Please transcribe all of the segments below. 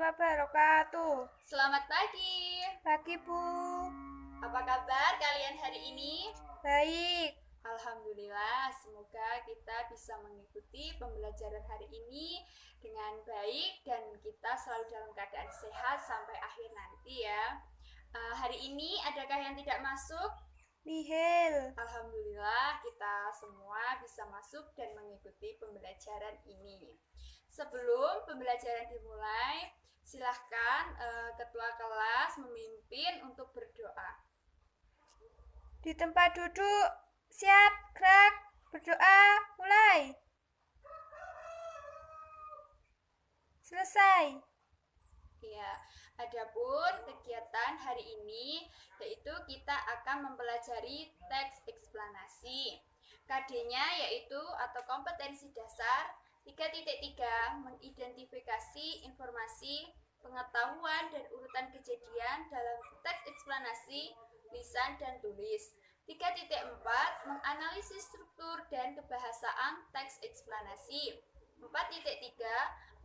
wabarakatuh. Selamat pagi. Pagi, Bu. Apa kabar kalian hari ini? Baik. Alhamdulillah, semoga kita bisa mengikuti pembelajaran hari ini dengan baik dan kita selalu dalam keadaan sehat sampai akhir nanti ya. Hari ini adakah yang tidak masuk? Nihil. Alhamdulillah kita semua bisa masuk dan mengikuti pembelajaran ini. Sebelum pembelajaran dimulai, silahkan ketua kelas memimpin untuk berdoa. Di tempat duduk. Siap, gerak. Berdoa, mulai. Selesai. Ya, adapun kegiatan hari ini yaitu kita akan mempelajari teks eksplanasi. KD-nya yaitu atau kompetensi dasar 3.3 mengidentifikasi informasi, pengetahuan dan urutan kejadian dalam teks eksplanasi, lisan dan tulis. 3.4 menganalisis struktur dan kebahasaan teks eksplanasi. 4.3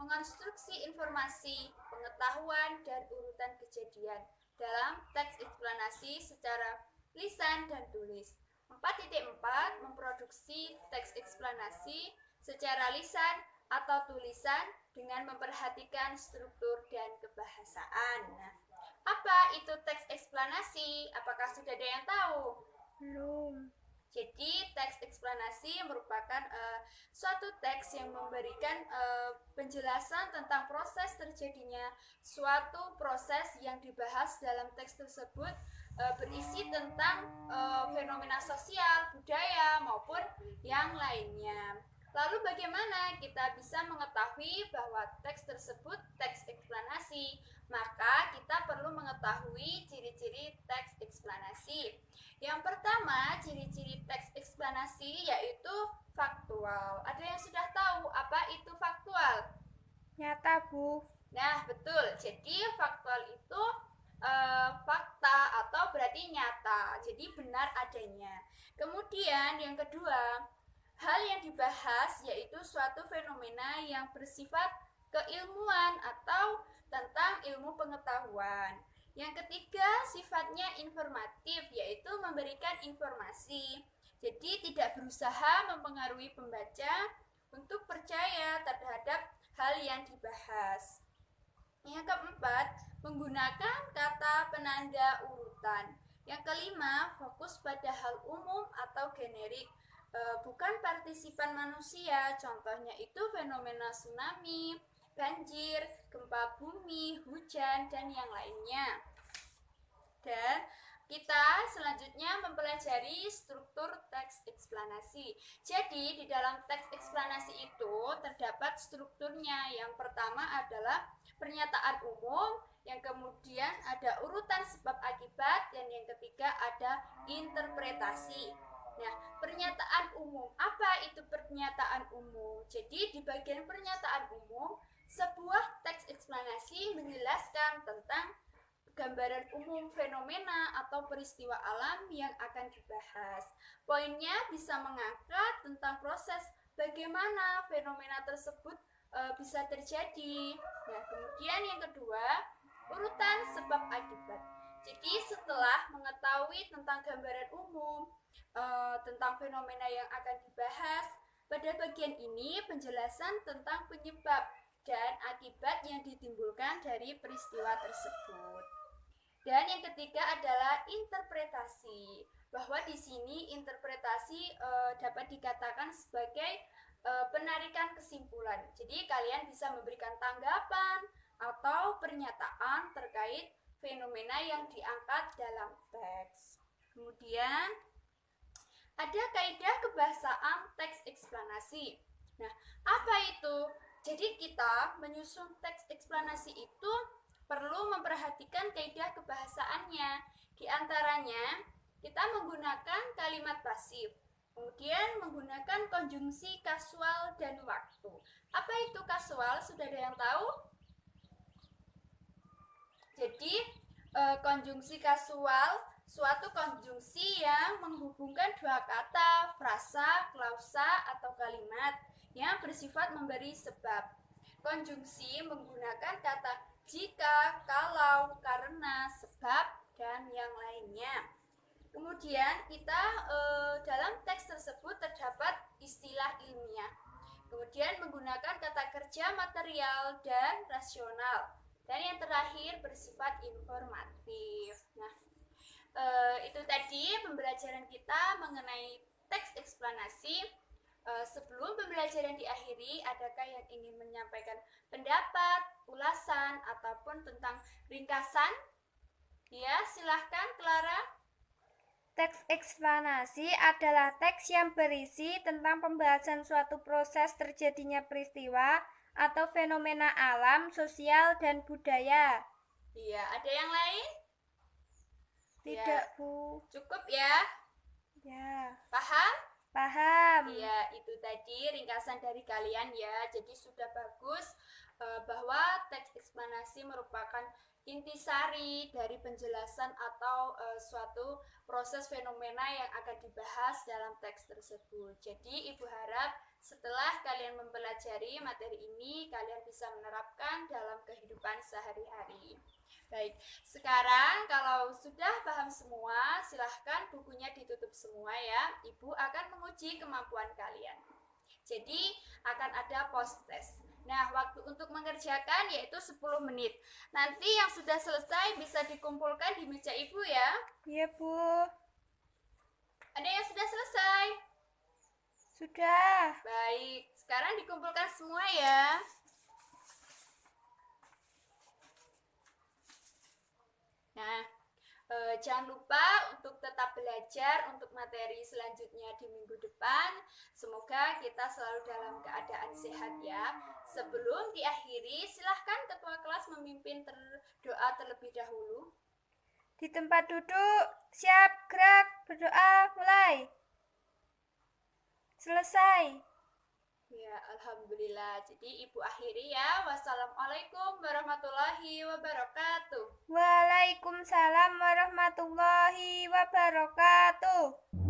mengonstruksi informasi, pengetahuan, dan urutan kejadian dalam teks eksplanasi secara lisan dan tulis. 4.4 memproduksi teks eksplanasi secara lisan atau tulisan dengan memperhatikan struktur dan kebahasaan. Nah, apa itu teks eksplanasi? Apakah sudah ada yang tahu? Belum. Jadi teks eksplanasi merupakan suatu teks yang memberikan penjelasan tentang proses terjadinya suatu proses yang dibahas dalam teks tersebut, berisi tentang fenomena sosial, budaya maupun yang lainnya. Lalu bagaimana kita bisa mengetahui bahwa teks tersebut teks eksplanasi? Maka kita perlu mengetahui ciri-ciri teks eksplanasi. Yang pertama, ciri-ciri teks eksplanasi yaitu faktual. Ada yang sudah tahu apa itu faktual? Nyata, Bu. Nah, betul. Jadi faktual itu fakta atau berarti nyata. Jadi benar adanya. Kemudian yang kedua, hal yang dibahas yaitu suatu fenomena yang bersifat keilmuan atau tentang ilmu pengetahuan. Yang ketiga, sifatnya informatif, yaitu memberikan informasi. Jadi tidak berusaha mempengaruhi pembaca untuk percaya terhadap hal yang dibahas. Yang keempat, menggunakan kata penanda urutan. Yang kelima, fokus pada hal umum atau generik, bukan partisipan manusia. Contohnya itu fenomena tsunami, banjir, gempa bumi, hujan, dan yang lainnya. Dan kita selanjutnya mempelajari struktur teks eksplanasi. Jadi di dalam teks eksplanasi itu terdapat strukturnya. Yang pertama adalah pernyataan umum, yang kemudian ada urutan sebab akibat, dan yang ketiga ada interpretasi. Nah, pernyataan umum. Apa itu pernyataan umum? Jadi di bagian pernyataan umum, sebuah teks eksplanasi menjelaskan tentang gambaran umum fenomena atau peristiwa alam yang akan dibahas. Poinnya bisa mengangkat tentang proses bagaimana fenomena tersebut bisa terjadi. Nah, kemudian yang kedua, urutan sebab akibat. Jadi setelah mengetahui tentang gambaran umum, tentang fenomena yang akan dibahas, pada bagian ini penjelasan tentang penyebab dan akibat yang ditimbulkan dari peristiwa tersebut. Dan yang ketiga adalah interpretasi, bahwa di sini interpretasi dapat dikatakan sebagai penarikan kesimpulan. Jadi kalian bisa memberikan tanggapan atau pernyataan terkait fenomena yang diangkat dalam teks. Kemudian ada kaidah kebahasaan teks eksplanasi. Nah, apa itu? Jadi kita menyusun teks eksplanasi itu perlu memperhatikan kaidah kebahasaannya. Di antaranya, kita menggunakan kalimat pasif, kemudian menggunakan konjungsi kasual dan waktu. Apa itu kasual? Sudah ada yang tahu? Jadi, konjungsi kasual suatu konjungsi yang menghubungkan dua kata, frasa, klausa, atau kalimat yang bersifat memberi sebab. Konjungsi menggunakan kata jika, kalau, karena, sebab, dan yang lainnya. Kemudian kita dalam teks tersebut terdapat istilah ilmiah. Kemudian menggunakan kata kerja material dan rasional. Dan yang terakhir bersifat informatif. Nah, itu tadi pembelajaran kita mengenai teks eksplanasi. Sebelum pembelajaran diakhiri, adakah yang ingin menyampaikan pendapat, ulasan, ataupun tentang ringkasan? Ya, silahkan Clara. Teks eksplanasi adalah teks yang berisi tentang pembahasan suatu proses terjadinya peristiwa atau fenomena alam, sosial, dan budaya. Iya, ada yang lain? Tidak, Ya, Bu. cukup ya. Ya, Paham? paham. Iya, itu tadi ringkasan dari kalian ya. Jadi sudah bagus bahwa teks eksplanasi merupakan intisari dari penjelasan atau suatu proses fenomena yang akan dibahas dalam teks tersebut. Jadi Ibu harap setelah kalian mempelajari materi ini, kalian bisa menerapkan dalam kehidupan sehari-hari. Baik, sekarang kalau sudah paham semua, silahkan bukunya ditutup semua ya. Ibu akan menguji kemampuan kalian. Jadi akan ada post test. Nah, waktu untuk mengerjakan yaitu 10 menit. Nanti yang sudah selesai bisa dikumpulkan di meja Ibu ya. Iya, Bu. Ada yang sudah selesai? Sudah. Baik, sekarang dikumpulkan semua ya. Nah, jangan lupa untuk tetap belajar untuk materi selanjutnya di minggu depan. Semoga kita selalu dalam keadaan sehat ya. Sebelum diakhiri, silahkan ketua kelas memimpin doa terlebih dahulu. Di tempat duduk, siap, gerak, berdoa, mulai. Selesai. Ya, alhamdulillah. Jadi Ibu akhiri ya. Wassalamualaikum warahmatullahi wabarakatuh. Waalaikumsalam warahmatullahi wabarakatuh.